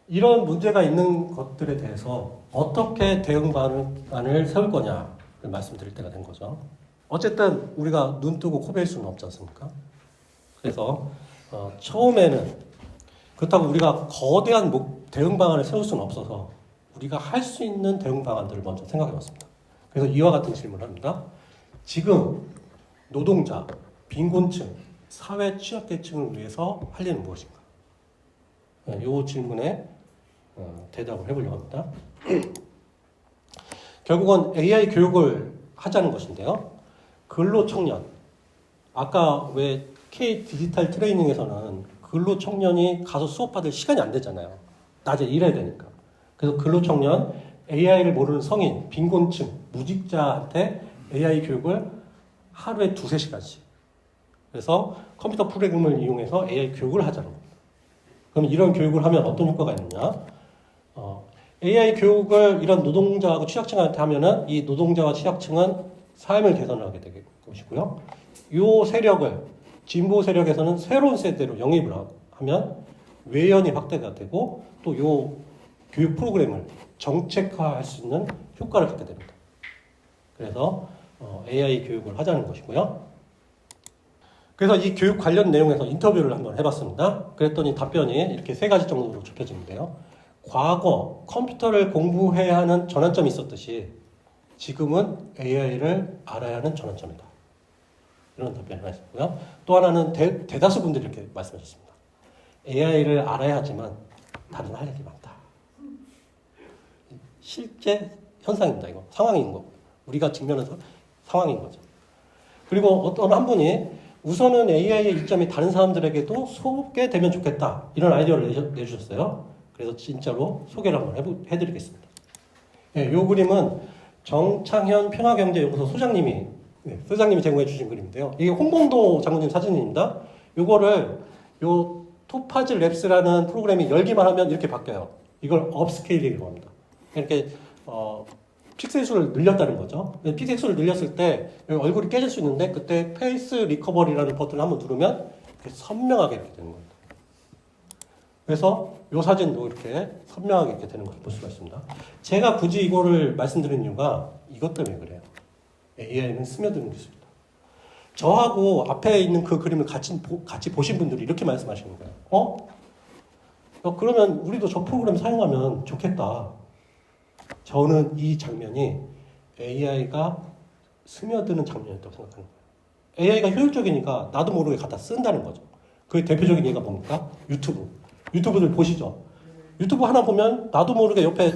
이런 문제가 있는 것들에 대해서 어떻게 대응 방안을 세울 거냐를 말씀드릴 때가 된 거죠. 어쨌든 우리가 눈 뜨고 코 벨 수는 없지 않습니까? 그래서 처음에는 그렇다고 우리가 거대한 대응 방안을 세울 수는 없어서 우리가 할 수 있는 대응 방안들을 먼저 생각해 봤습니다. 그래서 이와 같은 질문을 합니다. 지금 노동자, 빈곤층, 사회 취약계층을 위해서 할 일은 무엇인가? 이 질문에 대답을 해보려고 합니다. 결국은 AI 교육을 하자는 것인데요. 근로청년, 아까 왜 K 디지털 트레이닝에서는 근로청년이 가서 수업받을 시간이 안 되잖아요. 낮에 일해야 되니까. 그래서 근로청년, AI를 모르는 성인, 빈곤층, 무직자한테 AI 교육을 하루에 2-3시간씩. 그래서 컴퓨터 프로그램을 이용해서 AI 교육을 하자는 겁니다. 그럼 이런 교육을 하면 어떤 효과가 있느냐? AI 교육을 이런 노동자하고 취약층한테 하면은 이 노동자와 취약층은 삶을 개선하게 될 것이고요. 이 세력을, 진보 세력에서는 새로운 세대로 영입을 하면 외연이 확대가 되고 또 이 교육 프로그램을 정책화할 수 있는 효과를 갖게 됩니다. 그래서 AI 교육을 하자는 것이고요. 그래서 이 교육 관련 내용에서 인터뷰를 한번 해봤습니다. 그랬더니 답변이 이렇게 3가지 정도로 좁혀지는데요. 과거 컴퓨터를 공부해야 하는 전환점이 있었듯이 지금은 AI를 알아야 하는 전환점이다. 이런 답변을 하셨고요. 또 하나는 대다수 분들이 이렇게 말씀하셨습니다. AI를 알아야 하지만 다른 할 일이 많다. 실제 현상입니다. 이거 상황인 거. 우리가 직면한 상황인 거죠. 그리고 어떤 한 분이 우선은 AI의 이점이 다른 사람들에게도 소개되면 좋겠다. 이런 아이디어를 내주셨어요. 그래서 진짜로 소개를 한번 해드리겠습니다. 이 그림은 정창현 평화경제연구소 소장님이 제공해 주신 그림인데요. 이게 홍범도 장군님 사진입니다. 요거를 토파즈 랩스라는 프로그램이 열기만 하면 이렇게 바뀌어요. 이걸 업스케일링이라고 합니다. 이렇게 픽셀 수를 늘렸다는 거죠. 픽셀 수를 늘렸을 때 얼굴이 깨질 수 있는데 그때 페이스 리커버리라는 버튼을 한번 누르면 이렇게 선명하게 이렇게 되는 겁니다. 그래서 이 사진도 이렇게 선명하게 이렇게 되는 것을 볼 수가 있습니다. 제가 굳이 이거를 말씀드린 이유가 이것 때문에 그래요. AI는 스며드는 기술이다. 저하고 앞에 있는 그 그림을 같이 보신 분들이 이렇게 말씀하시는 거예요. 그러면 우리도 저 프로그램 사용하면 좋겠다. 저는 이 장면이 AI가 스며드는 장면이었다고 생각하는 거예요. AI가 효율적이니까 나도 모르게 갖다 쓴다는 거죠. 그 대표적인 예가 뭡니까? 유튜브들 보시죠. 유튜브 하나 보면 나도 모르게 옆에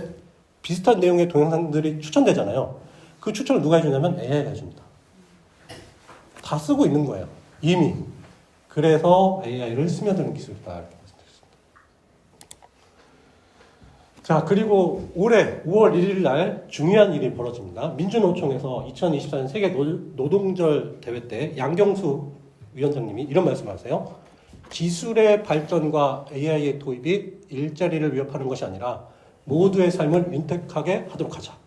비슷한 내용의 동영상들이 추천되잖아요. 그 추천을 누가 해주냐면 AI가 해줍니다. 다 쓰고 있는 거예요. 이미. 그래서 AI를 스며드는 기술이다. 이렇게 말씀드렸습니다. 자, 그리고 올해 5월 1일 날 중요한 일이 벌어집니다. 민주노총에서 2024년 세계 노동절 대회 때 양경수 위원장님이 이런 말씀을 하세요. 기술의 발전과 AI의 도입이 일자리를 위협하는 것이 아니라 모두의 삶을 윤택하게 하도록 하자.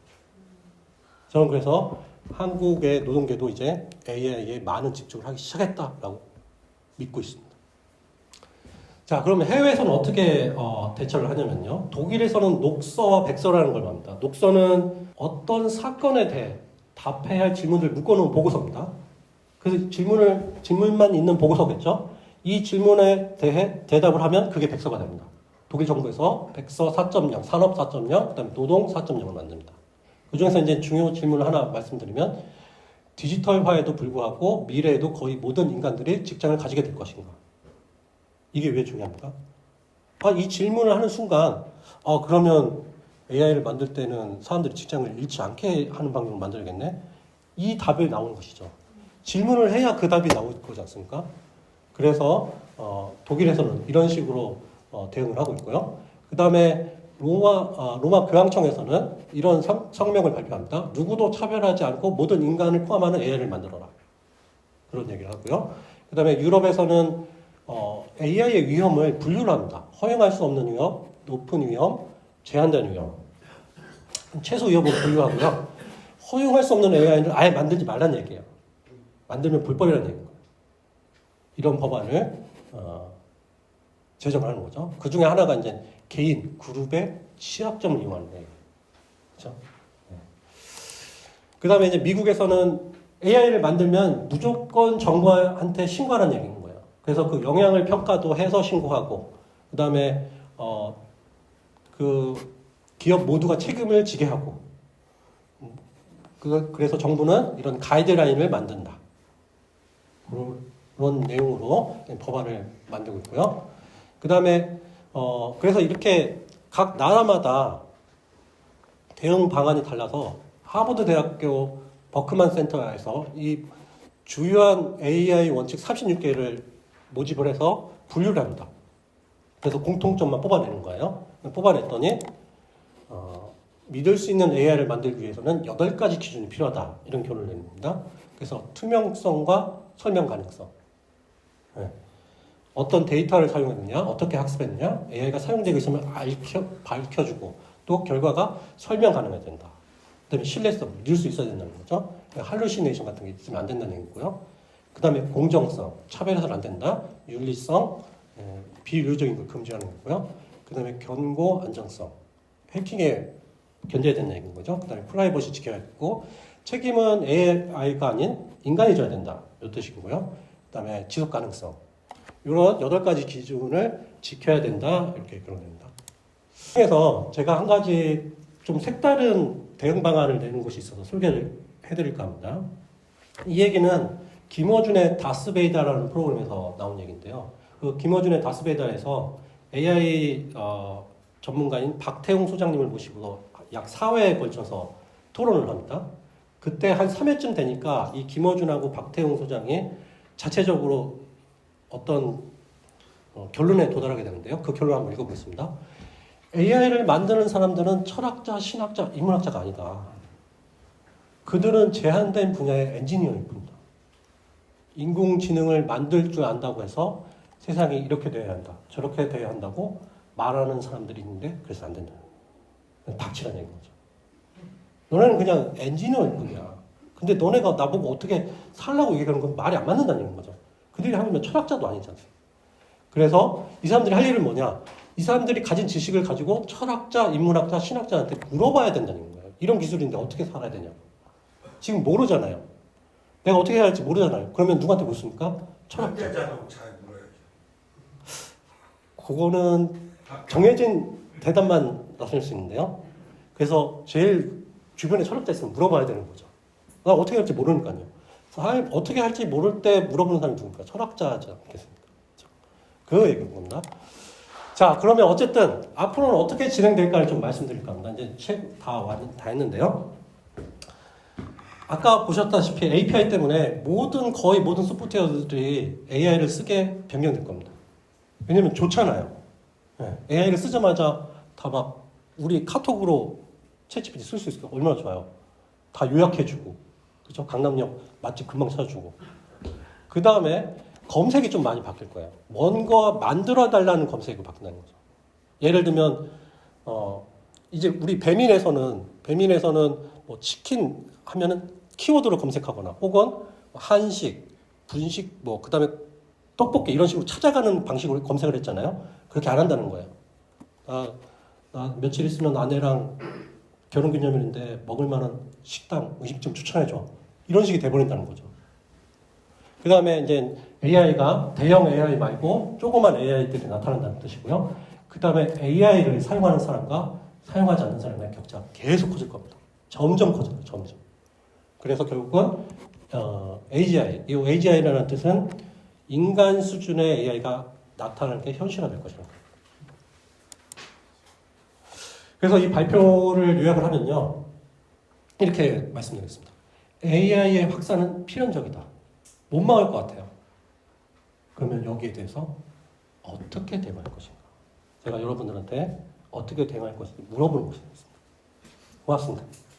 저는 그래서 한국의 노동계도 이제 AI에 많은 집중을 하기 시작했다라고 믿고 있습니다. 자, 그러면 해외에서는 어떻게 대처를 하냐면요. 독일에서는 녹서와 백서라는 걸 말합니다. 녹서는 어떤 사건에 대해 답해야 할 질문을 묶어놓은 보고서입니다. 그래서 질문만 있는 보고서겠죠. 이 질문에 대해 대답을 하면 그게 백서가 됩니다. 독일 정부에서 백서 4.0, 산업 4.0, 그다음에 노동 4.0을 만듭니다. 그 중에서 이제 중요 질문을 하나 말씀드리면 디지털화에도 불구하고 미래에도 거의 모든 인간들이 직장을 가지게 될 것인가? 이게 왜 중요합니까? 이 질문을 하는 순간 그러면 AI를 만들 때는 사람들이 직장을 잃지 않게 하는 방법을 만들겠네? 이 답이 나오는 것이죠. 질문을 해야 그 답이 나올 거지 않습니까? 그래서 독일에서는 이런 식으로 대응을 하고 있고요. 그 다음에 로마 교황청에서는 이런 성명을 발표합니다. 누구도 차별하지 않고 모든 인간을 포함하는 AI를 만들어라. 그런 얘기를 하고요. 그 다음에 유럽에서는 AI의 위험을 분류를 합니다. 허용할 수 없는 위험, 높은 위험, 제한된 위험. 최소 위험으로 분류하고요. 허용할 수 없는 AI를 아예 만들지 말라는 얘기예요. 만들면 불법이라는 얘기예요. 이런 법안을 제정을 하는 거죠. 그 중에 하나가 이제 개인, 그룹의 취약점을 이용하는 거예요. 그렇죠? 그 다음에 이제 미국에서는 AI를 만들면 무조건 정부한테 신고하는 얘기인 거예요. 그래서 그 영향을 평가도 해서 신고하고, 그 다음에, 그 기업 모두가 책임을 지게 하고, 그래서 정부는 이런 가이드라인을 만든다. 그런 내용으로 법안을 만들고 있고요. 그 다음에, 그래서 이렇게 각 나라마다 대응 방안이 달라서 하버드 대학교 버크만 센터에서 이 주요한 AI 원칙 36개를 모집을 해서 분류를 합니다. 그래서 공통점만 뽑아내는 거예요. 뽑아냈더니 믿을 수 있는 AI를 만들기 위해서는 8가지 기준이 필요하다. 이런 결론을 내립니다. 그래서 투명성과 설명 가능성. 네. 어떤 데이터를 사용했느냐, 어떻게 학습했느냐, AI가 사용되고 있으면 밝혀주고 또 결과가 설명 가능해야 된다. 그다음에 신뢰성, 믿을 수 있어야 된다는 거죠. 할루시네이션 같은 게 있으면 안 된다는 얘기고요. 그다음에 공정성, 차별해서는 안 된다. 윤리성, 비윤리적인 걸 금지하는 거고요. 그다음에 견고, 안정성, 해킹에 견뎌야 된다는 얘기인 거죠. 그다음에 프라이버시 지켜야 되고, 책임은 AI가 아닌 인간이 져야 된다. 이 뜻이고요. 그다음에 지속 가능성, 이런 8가지 기준을 지켜야 된다. 이렇게 그러됩니다. 그래서 제가 한 가지 좀 색다른 대응 방안을 내는 곳이 있어서 소개를 해드릴까 합니다. 이 얘기는 김어준의 다스베이다라는 프로그램에서 나온 얘기인데요. 그 김어준의 다스베이다에서 AI 전문가인 박태웅 소장님을 모시고 약 4회에 걸쳐서 토론을 합니다. 그때 한 3회쯤 되니까 이 김어준하고 박태웅 소장이 자체적으로 어떤 결론에 도달하게 되는데요. 그 결론 한번 읽어보겠습니다. AI를 만드는 사람들은 철학자, 신학자, 인문학자가 아니다. 그들은 제한된 분야의 엔지니어일 뿐이다. 인공지능을 만들 줄 안다고 해서 세상이 이렇게 돼야 한다, 저렇게 돼야 한다고 말하는 사람들이 있는데 그래서 안 된다. 닥치라는 얘기인 거죠. 너네는 그냥 엔지니어일 뿐이야. 근데 너네가 나보고 어떻게 살라고 얘기하는 건 말이 안 맞는다는 얘기인 거죠. 그들이 하면 철학자도 아니잖아요. 그래서 이 사람들이 할 일은 뭐냐? 이 사람들이 가진 지식을 가지고 철학자, 인문학자, 신학자한테 물어봐야 된다는 거예요. 이런 기술인데 어떻게 살아야 되냐고. 지금 모르잖아요. 내가 어떻게 해야 할지 모르잖아요. 그러면 누구한테 묻습니까? 철학자. 잘 물어야죠. 그거는 정해진 대답만 나설 수 있는데요. 그래서 제일 주변에 철학자 있으면 물어봐야 되는 거죠. 나 어떻게 할지 모르니까요. 어떻게 할지 모를 때 물어보는 사람이 누굽니까? 철학자지 않겠습니까? 그 얘기인 겁니다. 자, 그러면 어쨌든 앞으로는 어떻게 진행될까를 좀 말씀드릴까 합니다. 이제 책 다 했는데요. 아까 보셨다시피 API 때문에 거의 모든 소프트웨어들이 AI를 쓰게 변경될 겁니다. 왜냐면 좋잖아요. AI를 쓰자마자 다 막 우리 카톡으로 챗GPT 쓸 수 있으니까 얼마나 좋아요. 다 요약해주고, 그죠? 강남역 맛집 금방 찾아주고. 그 다음에 검색이 좀 많이 바뀔 거예요. 뭔가 만들어달라는 검색이 바뀐다는 거죠. 예를 들면, 이제 우리 배민에서는 뭐 치킨 하면은 키워드로 검색하거나 혹은 한식, 분식, 뭐, 그 다음에 떡볶이 이런 식으로 찾아가는 방식으로 검색을 했잖아요. 그렇게 안 한다는 거예요. 나 며칠 있으면 아내랑 결혼기념일인데 먹을 만한 식당, 음식점 추천해줘. 이런 식이 돼버린다는 거죠. 그 다음에 이제 AI가 대형 AI 말고 조그만 AI들이 나타난다는 뜻이고요. 그 다음에 AI를 사용하는 사람과 사용하지 않는 사람의 격차가 계속 커질 겁니다. 점점 커져요. 점점. 그래서 결국은 AGI, 이 AGI라는 뜻은 인간 수준의 AI가 나타나는 게 현실화될 것이라는 거예요. 그래서 이 발표를 요약을 하면요. 이렇게 말씀드리겠습니다. AI의 확산은 필연적이다. 못 막을 것 같아요. 그러면 여기에 대해서 어떻게 대응할 것인가? 제가 여러분들한테 어떻게 대응할 것인지 물어보는 것이었습니다. 고맙습니다.